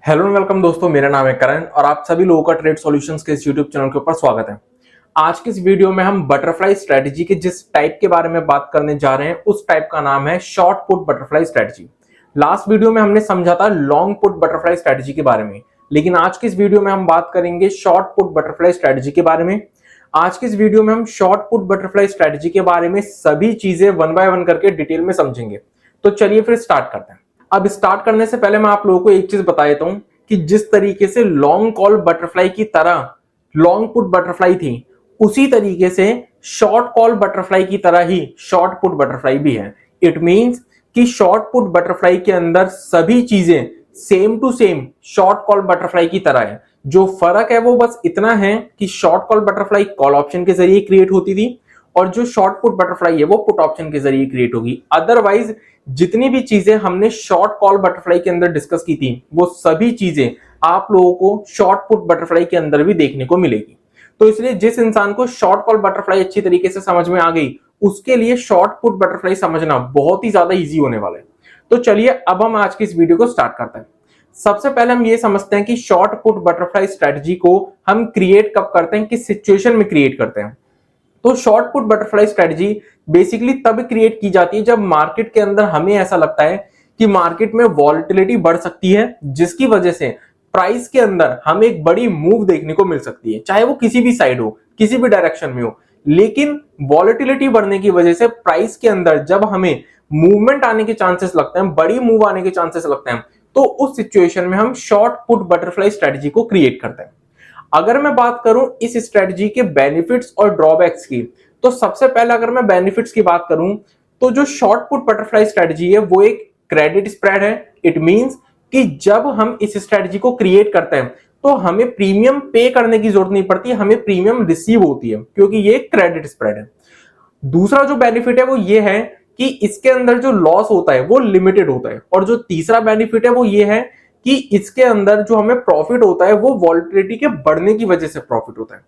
Hello and welcome दोस्तों, मेरा नाम है करण और आप सभी लोगों का ट्रेड सॉल्यूशंस के इस यूट्यूब चैनल के ऊपर स्वागत है। आज के इस वीडियो में हम बटरफ्लाई स्ट्रेटजी के जिस टाइप के बारे में बात करने जा रहे हैं उस टाइप का नाम है short put butterfly strategy. Last video में हमने समझा था लॉन्ग पुट बटरफ्लाई स्ट्रेटजी के बारे में, लेकिन आज की इस वीडियो में हम बात करेंगे शॉर्ट पुट बटरफ्लाई स्ट्रेटजी के बारे में। आज की इस वीडियो में हम शॉर्ट पुट बटरफ्लाई स्ट्रेटजी के बारे में सभी चीजें वन बाय वन करके डिटेल में समझेंगे। तो चलिए फिर स्टार्ट करते हैं। अब स्टार्ट करने से पहले मैं आप लोगों को एक चीज बता देता हूं कि जिस तरीके से लॉन्ग कॉल बटरफ्लाई की तरह लॉन्ग पुट बटरफ्लाई थी, उसी तरीके से शॉर्ट कॉल बटरफ्लाई की तरह ही शॉर्ट पुट बटरफ्लाई भी है। इट मींस कि शॉर्ट पुट बटरफ्लाई के अंदर सभी चीजें same to same short call butterfly की तरह है। जो फर्क है वो बस इतना है कि short call butterfly call option के जरिए क्रिएट होती थी और जो शॉर्ट पुट बटरफ्लाई है वो पुट ऑप्शन के जरिए क्रिएट होगी। अदरवाइज जितनी भी चीजें हमने शॉर्ट कॉल बटरफ्लाई के अंदर डिस्कस की थी वो सभी चीजें आप लोगों को शॉर्ट पुट बटरफ्लाई के अंदर भी देखने को मिलेगी। तो इसलिए जिस इंसान को शॉर्ट कॉल बटरफ्लाई अच्छी तरीके से समझ में आ गई, उसके लिए शॉर्ट पुट बटरफ्लाई समझना बहुत ही ज्यादा इजी होने वाला है। तो चलिए अब हम आज की इस वीडियो को स्टार्ट करते हैं। सबसे पहले हम ये समझते हैं कि शॉर्ट पुट बटरफ्लाई स्ट्रेटजी को हम क्रिएट कब करते हैं, किस सिचुएशन में क्रिएट करते हैं। तो short put butterfly strategy basically तब क्रिएट की जाती है जब मार्केट के अंदर हमें ऐसा लगता है कि मार्केट में वॉलेटिलिटी बढ़ सकती है, जिसकी वजह से प्राइस के अंदर हमें एक बड़ी मूव देखने को मिल सकती है, चाहे वो किसी भी साइड हो, किसी भी डायरेक्शन में हो। लेकिन वॉलेटिलिटी बढ़ने की वजह से प्राइस के अंदर जब हमें मूवमेंट आने के चांसेस लगते हैं, बड़ी मूव आने के चांसेस लगते हैं, तो उस सिचुएशन में हम शॉर्ट पुट बटरफ्लाई स्ट्रेटजी को क्रिएट करते हैं। अगर मैं बात करूं इस स्ट्रेटजी के बेनिफिट्स और ड्रॉबैक्स की, तो सबसे पहले अगर मैं बेनिफिट्स की बात करूं तो जो शॉर्ट पुट बटरफ्लाई स्ट्रेटजी है वो एक क्रेडिट स्प्रेड है। इट मींस कि जब हम इस स्ट्रेटजी को क्रिएट करते हैं तो हमें प्रीमियम पे करने की जरूरत नहीं पड़ती, हमें प्रीमियम रिसीव होती है क्योंकि ये क्रेडिट स्प्रेड है। दूसरा जो बेनिफिट है वो ये है कि इसके अंदर जो लॉस होता है वो लिमिटेड होता है। और जो तीसरा बेनिफिट है वो ये है कि इसके अंदर जो हमें प्रॉफिट होता है वो वॉलेटिलिटी के बढ़ने की वजह से प्रॉफिट होता है।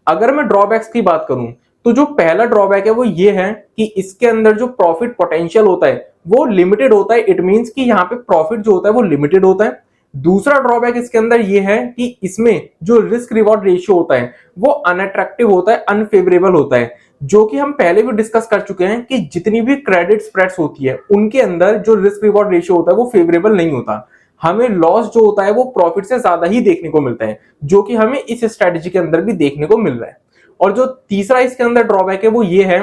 अगर मैं ड्रॉबैक्स की बात करूं तो जो पहला ड्रॉबैक है वो ये है कि इसके अंदर जो प्रॉफिट पोटेंशियल होता है वो लिमिटेड होता है। इट मींस कि यहाँ पे प्रॉफिट जो होता है वो लिमिटेड होता है। दूसरा ड्रॉबैक इसके अंदर ये है कि इसमें जो रिस्क रिवॉर्ड रेशियो होता है वो अनअट्रैक्टिव होता है, अनफेवरेबल होता है, जो कि हम पहले भी डिस्कस कर चुके हैं कि जितनी भी क्रेडिट स्प्रेड्स होती है उनके अंदर जो रिस्क रिवॉर्ड रेशियो होता है वो फेवरेबल नहीं होता। हमें लॉस जो होता है वो प्रॉफिट से ज्यादा ही देखने को मिलता है, जो कि हमें इस स्ट्रेटजी के अंदर भी देखने को मिल रहा है। और जो तीसरा इसके अंदर ड्रॉबैक है वो ये है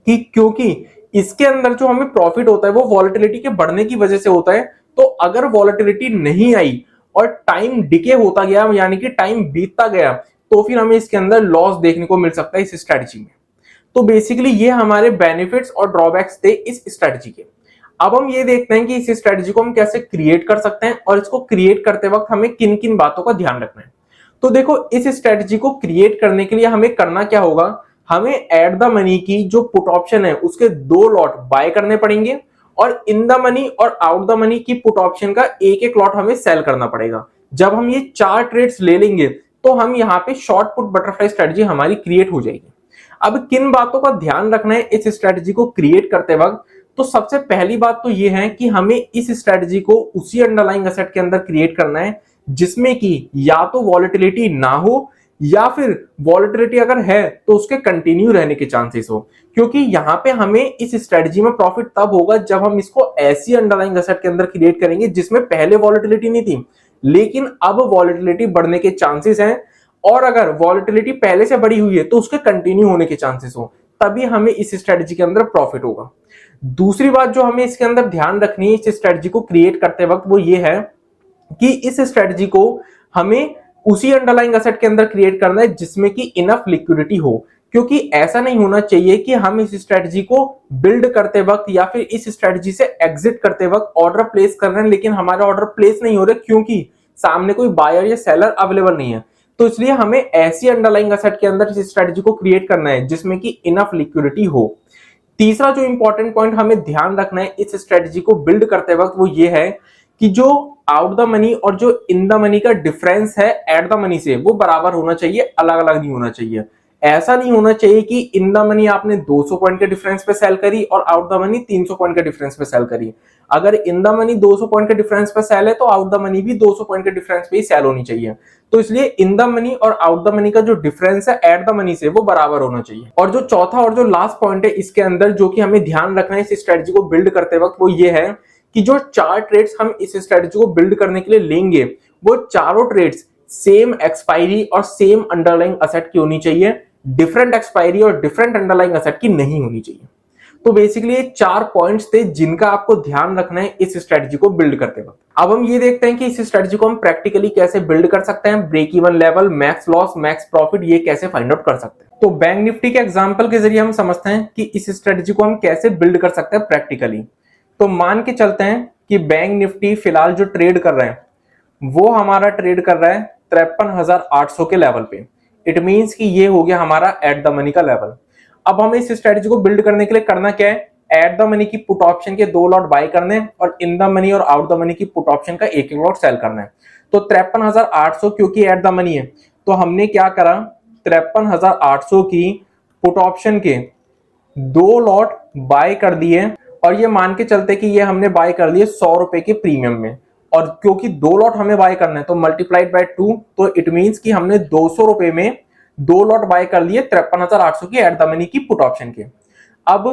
कि क्योंकि इसके अंदर जो हमें प्रॉफिट होता है वो वॉलेटिलिटी के बढ़ने की वजह से होता है, तो अगर वॉलेटिलिटी नहीं आई और टाइम डिके होता गया यानी कि टाइम बीतता गया तो फिर हमें इसके अंदर लॉस देखने को मिल सकता है इस स्ट्रेटजी में। तो बेसिकली ये हमारे बेनिफिट्स और ड्रॉबैक्स थे इस स्ट्रेटजी के। अब हम ये देखते हैं कि इस स्ट्रेटजी को हम कैसे क्रिएट कर सकते हैं और इसको क्रिएट करते वक्त हमें किन किन बातों का ध्यान रखना है। तो देखो, इस स्ट्रेटजी को क्रिएट करने के लिए हमें करना क्या होगा, हमें एट द मनी की जो पुट ऑप्शन है उसके 2 लॉट बाय करने पड़ेंगे और इन द मनी और आउट द मनी की पुट ऑप्शन का एक एक लॉट हमें सेल करना पड़ेगा। जब हम ये 4 ट्रेड्स ले लेंगे तो हम यहाँ पे शॉर्ट पुट बटरफ्लाई स्ट्रेटजी हमारी क्रिएट हो जाएगी। अब किन बातों का ध्यान रखना है इस स्ट्रेटजी को क्रिएट करते वक्त, तो सबसे पहली बात तो ये है कि हमें इस स्ट्रेटजी को उसी अंडरलाइंग एसेट के अंदर क्रिएट करना है जिसमें कि या तो वॉलेटिलिटी ना हो या फिर वॉलेटिलिटी अगर है तो उसके कंटिन्यू रहने के चांसेस हो। क्योंकि यहाँ पे हमें इस स्ट्रेटजी में प्रॉफिट तब होगा जब हम इसको ऐसी अंडरलाइंग एसेट के अंदर क्रिएट करेंगे जिसमें पहले वॉलेटिलिटी नहीं थी लेकिन अब वॉलेटिलिटी बढ़ने के चांसेस हैं, और अगर वॉलेटिलिटी पहले से बढ़ी हुई है तो उसके कंटिन्यू होने के चांसेस हो, तभी हमें इस स्ट्रेटजी के अंदर प्रॉफिट होगा। दूसरी बात जो हमें इसके अंदर ध्यान रखनी है इस स्ट्रेटजी को क्रिएट करते वक्त वो ये है कि इस स्ट्रेटजी को हमें उसी अंडरलाइंग एसेट के अंदर क्रिएट करना है जिसमें कि इनफ लिक्विडिटी हो। क्योंकि ऐसा नहीं होना चाहिए कि हम इस स्ट्रेटजी को बिल्ड करते वक्त या फिर इस स्ट्रेटजी से एग्जिट करते वक्त ऑर्डर प्लेस कर रहे हैं लेकिन हमारे ऑर्डर प्लेस नहीं हो रहे क्योंकि सामने कोई बायर या सेलर अवेलेबल नहीं है। तो इसलिए हमें ऐसी अंडरलाइंग एसेट के अंदर इस स्ट्रेटजी को क्रिएट करना है जिसमें कि इनफ लिक्विडिटी हो। तीसरा जो इंपॉर्टेंट पॉइंट हमें ध्यान रखना है इस स्ट्रेटजी को बिल्ड करते वक्त वो ये है कि जो आउट द मनी और जो इन द मनी का डिफरेंस है एट द मनी से वो बराबर होना चाहिए, अलग अलग नहीं होना चाहिए। ऐसा नहीं होना चाहिए कि इन द मनी आपने 200 पॉइंट के डिफरेंस पे सेल करी और आउट द मनी 300 पॉइंट के डिफरेंस पे सेल करी। अगर इन द मनी 200 पॉइंट के डिफरेंस पे सेल है तो आउट द मनी भी 200 पॉइंट के डिफरेंस पे ही सेल होनी चाहिए। तो इसलिए इन द मनी और आउट द मनी का जो डिफरेंस है एट द मनी से वो बराबर होना चाहिए। और जो चौथा और जो लास्ट पॉइंट है इसके अंदर जो कि हमें ध्यान रखना है इस स्ट्रेटजी को बिल्ड करते वक्त, वो ये है कि जो 4 ट्रेड्स हम इस स्ट्रेटजी को बिल्ड करने के लिए लेंगे वो चारों ट्रेड्स सेम एक्सपायरी और सेम अंडरलाइंग असेट की होनी चाहिए, डिफरेंट एक्सपायरी और डिफरेंट अंडरलाइंग असेट की नहीं होनी चाहिए। तो बेसिकली ये 4 पॉइंट्स थे जिनका आपको ध्यान रखना है इस स्ट्रेटजी को बिल्ड करते वक्त। अब हम ये देखते हैं कि इस स्ट्रेटजी को हम प्रैक्टिकली कैसे बिल्ड कर सकते हैं, break even level, max loss, max profit, ये कैसे फाइंड आउट कर सकते हैं। तो बैंक निफ्टी के एग्जांपल के जरिए हम समझते हैं कि इस स्ट्रेटजी को हम कैसे बिल्ड कर सकते हैं प्रैक्टिकली। तो मान के चलते हैं कि बैंक निफ्टी फिलहाल जो ट्रेड कर रहे हैं वो हमारा ट्रेड कर रहा है 53,800 के लेवल पे। इट मींस कि ये हो गया हमारा एट द मनी का लेवल। अब हमें इस स्ट्रेटजी को बिल्ड करने के लिए करना क्या है, एट द मनी की पुट ऑप्शन के 2 लॉट बाय करने हैं और इन द मनी और आउट द मनी की पुट ऑप्शन का 1 लॉट सेल करना है। तो 53,800 क्योंकि एट द मनी है तो हमने क्या करा, 53,800 की पुट ऑप्शन के 2 लॉट बाय कर दिए और ये मान के चलते कि ये हमने बाय कर लिए 100 रुपए के प्रीमियम में। और क्योंकि 2 लॉट हमें बाय करना है तो मल्टीप्लाइड बाय 2, तो इट मींस कि हमने 200 रुपए में 2 लॉट बाय कर लिए 53,800 की एट द मनी की पुट ऑप्शन के। अब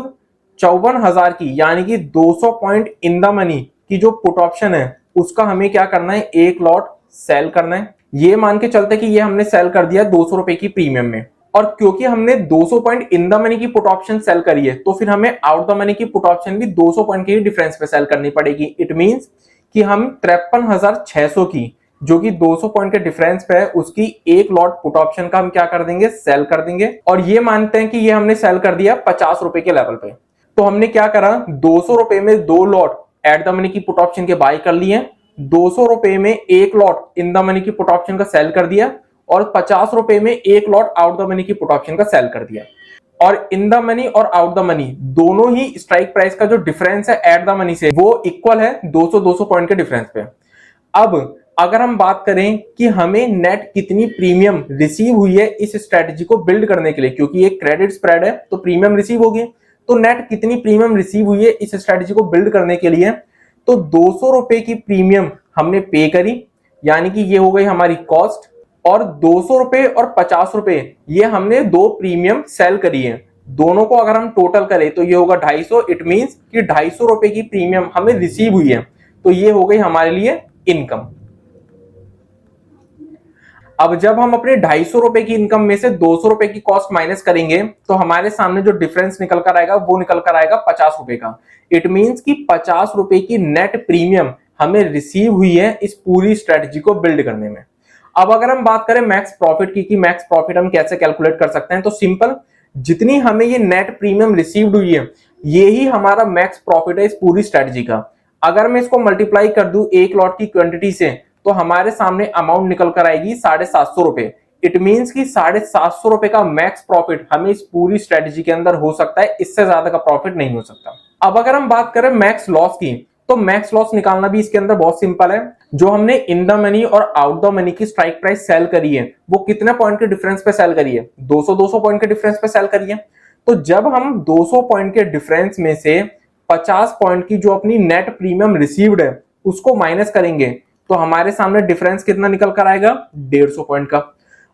54,000 की यानी कि 200 पॉइंट इन द मनी की जो पुट ऑप्शन है उसका हमें क्या करना है, 1 लॉट सेल करना है। ये मान के चलते कि ये हमने सेल कर दिया 200 रुपए की प्रीमियम में। और क्योंकि हमने 200 पॉइंट इन द मनी की पुट ऑप्शन सेल करी है तो फिर हमें आउट द मनी की पुट ऑप्शन भी 200 पॉइंट के डिफरेंस पे सेल करनी पड़ेगी। इट मींस कि हम 53,600 की जो कि 200 पॉइंट के डिफरेंस पे है उसकी 1 लॉट पुट ऑप्शन का हम क्या कर देंगे, सेल कर देंगे। और ये मानते हैं कि ये हमने सेल कर दिया 50 रुपए के लेवल पे। तो हमने क्या करा, 200 रुपए में 2 लॉट एट द मनी की पुट ऑप्शन के बाय कर लिए, 200 रुपए में 1 लॉट इन द मनी की पुट ऑप्शन का सेल कर दिया और 50 रुपए में 1 लॉट आउट द मनी की पुट ऑप्शन का सेल कर दिया। और इन द मनी और आउट द मनी दोनों ही स्ट्राइक प्राइस का जो डिफरेंस है एट द मनी से वो इक्वल है 200 पॉइंट के डिफरेंस पे। अब अगर हम बात करें कि हमें नेट कितनी प्रीमियम रिसीव हुई है इस स्ट्रेटजी को बिल्ड करने के लिए, क्योंकि ये क्रेडिट स्प्रेड है तो प्रीमियम रिसीव होगी, तो नेट कितनी प्रीमियम रिसीव हुई है इस स्ट्रेटजी को बिल्ड करने के लिए, तो 200 रुपए की प्रीमियम हमने पे करी, यानी कि ये हो गई हमारी कॉस्ट। और 200 रुपए और 50 रुपए ये हमने 2 प्रीमियम सेल करी है। दोनों को अगर हम टोटल करें तो ये होगा 250। इट मींस कि 250 रुपए की प्रीमियम हमें रिसीव हुई है, तो ये हो गई हमारे लिए इनकम। अब जब हम अपने 250 रुपए की इनकम में से 200 रुपए की कॉस्ट माइनस करेंगे तो हमारे सामने जो डिफरेंस निकल कर आएगा वो निकल कर आएगा 50 रुपए का। इट मींस कि 50 रुपए की नेट प्रीमियम हमें रिसीव हुई है इस पूरी स्ट्रेटजी को बिल्ड करने में। अब अगर हम बात करें मैक्स प्रॉफिट की कि मैक्स प्रॉफिट हम कैसे कैलकुलेट कर सकते हैं, तो सिंपल, जितनी हमें ये नेट प्रीमियम रिसीव्ड हुई है ये ही हमारा मैक्स प्रॉफिट है इस पूरी स्ट्रेटजी का। अगर मैं इसको मल्टीप्लाई कर दूं 1 लॉट की क्वांटिटी से तो हमारे सामने अमाउंट निकल कर आएगी 750 रुपए। इट मींस कि 750 रुपए का मैक्स प्रॉफिट हमें इस पूरी स्ट्रेटजी के अंदर हो सकता है, इससे ज्यादा का प्रॉफिट नहीं हो सकता। अब अगर हम बात करें मैक्स लॉस की तो मैक्स लॉस निकालना भी इसके अंदर बहुत सिंपल है। जो हमने इन द मनी और आउट द मनी की स्ट्राइक प्राइस सेल करी है वो कितने पॉइंट के डिफरेंस पे सेल करी है, 200 पॉइंट के डिफरेंस पे सेल करी है। तो जब हम 200 पॉइंट के डिफरेंस में से 50 पॉइंट की जो अपनी नेट प्रीमियम रिसीव्ड है उसको माइनस करेंगे तो हमारे सामने डिफरेंस कितना निकल कर आएगा, 150 पॉइंट का।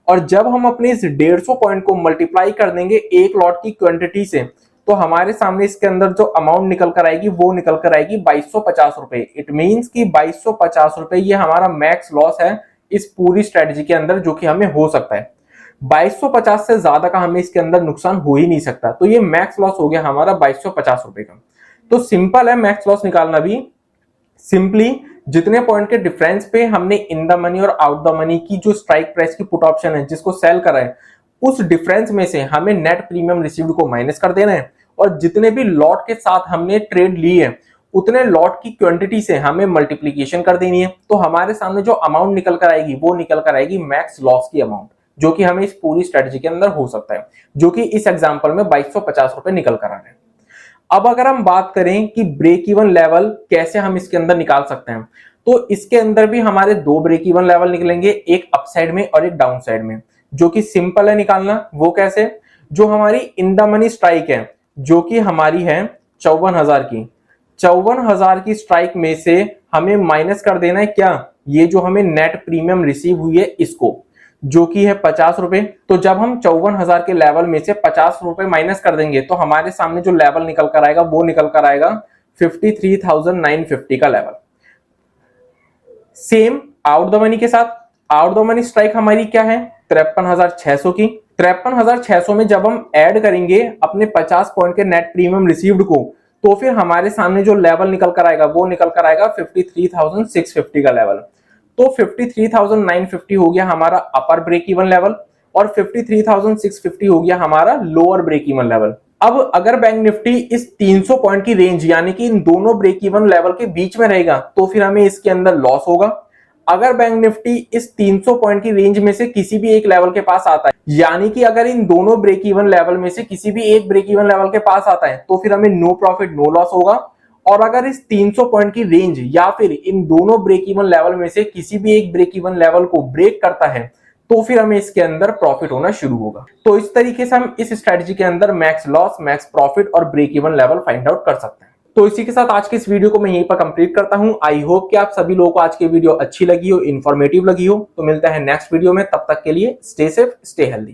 और जब हम अपने इस 150 पॉइंट को मल्टीप्लाई कर देंगे 1 लॉट की क्वांटिटी से तो हमारे सामने इसके अंदर जो अमाउंट निकल कर आएगी वो निकल कर आएगी 2250 रुपए। इट मींस कि 2250 रुपए ये हमारा मैक्स लॉस है इस पूरी स्ट्रेटजी के अंदर जो कि हमें हो सकता है। 2250 से ज्यादा का हमें इसके अंदर नुकसान हो ही नहीं सकता, तो ये मैक्स लॉस हो गया हमारा 2250 रुपए का। तो सिंपल है मैक्स लॉस निकालना भी। सिंपली जितने पॉइंट के डिफरेंस पे हमने इन द मनी और आउट द मनी की जो स्ट्राइक प्राइस की पुट ऑप्शन है जिसको सेल करा है उस डिफरेंस में से हमें नेट प्रीमियम रिसीव्ड को माइनस कर देना है और जितने भी लॉट के साथ हमने ट्रेड ली है उतने लॉट की क्वांटिटी से हमें मल्टीप्लिकेशन कर देनी है। तो हमारे सामने जो अमाउंट निकल कर आएगी वो निकल कर आएगी मैक्स लॉस की अमाउंट, जो कि हमें इस पूरी स्ट्रेटजी के अंदर हो सकता है, जो कि इस एग्जांपल में 2250 रुपए निकल कर आ रहे हैं। अब अगर हम बात करें कि ब्रेक इवन लेवल कैसे हम इसके अंदर निकाल सकते हैं, तो इसके अंदर भी हमारे 2 ब्रेक इवन लेवल निकलेंगे, एक अपसाइड में और एक डाउन साइड में। जो कि सिंपल है निकालना। वो कैसे? जो हमारी इन द मनी स्ट्राइक है जो कि हमारी है 54,000 की, 54,000 की स्ट्राइक में से हमें माइनस कर देना है क्या? ये जो हमें नेट प्रीमियम रिसीव हुई है इसको, जो कि है 50 रुपए। तो जब हम 54,000 के लेवल में से 50 रुपए माइनस कर देंगे तो हमारे सामने जो लेवल निकल कर आएगा वो निकल कर आएगा 53,950 का level. Same out the money के साथ, आउट द मनी स्ट्राइक हमारी क्या है? 53,600 की। 53,600 में जब हम ऐड करेंगे अपने 50 पॉइंट के नेट प्रीमियम रिसीव्ड को, तो फिर हमारे सामने जो लेवल निकल कर आएगा वो निकल कर आएगा 53,650 का लेवल। तो 53,950 हो गया हमारा अपर ब्रेक इवन लेवल और 53,650 हो गया हमारा लोअर ब्रेक इवन लेवल। अब अगर बैंक निफ्टी इस 300 पॉइंट की रेंज यानी कि इन दोनों ब्रेक इवन लेवल के बीच में रहेगा तो फिर हमें इसके अंदर लॉस होगा। अगर बैंक निफ्टी इस 300 पॉइंट की रेंज में से किसी भी एक लेवल के पास आता है, यानी कि अगर इन दोनों ब्रेक इवन लेवल में से किसी भी एक ब्रेक इवन लेवल के पास आता है तो फिर हमें नो प्रॉफिट नो लॉस होगा। और अगर इस 300 पॉइंट की रेंज या फिर इन दोनों ब्रेक इवन लेवल में से किसी भी एक ब्रेक इवन लेवल को ब्रेक करता है तो फिर हमें इसके अंदर प्रॉफिट होना शुरू होगा। तो इस तरीके से हम इस स्ट्रेटजी के अंदर मैक्स लॉस, मैक्स प्रॉफिट और break even level find out कर सकते हैं। तो इसी के साथ आज के इस वीडियो को मैं यहीं पर कंप्लीट करता हूं। आई होप कि आप सभी लोगों को आज की वीडियो अच्छी लगी हो, इंफॉर्मेटिव लगी हो। तो मिलता है नेक्स्ट वीडियो में, तब तक के लिए स्टे सेफ, स्टे हेल्दी।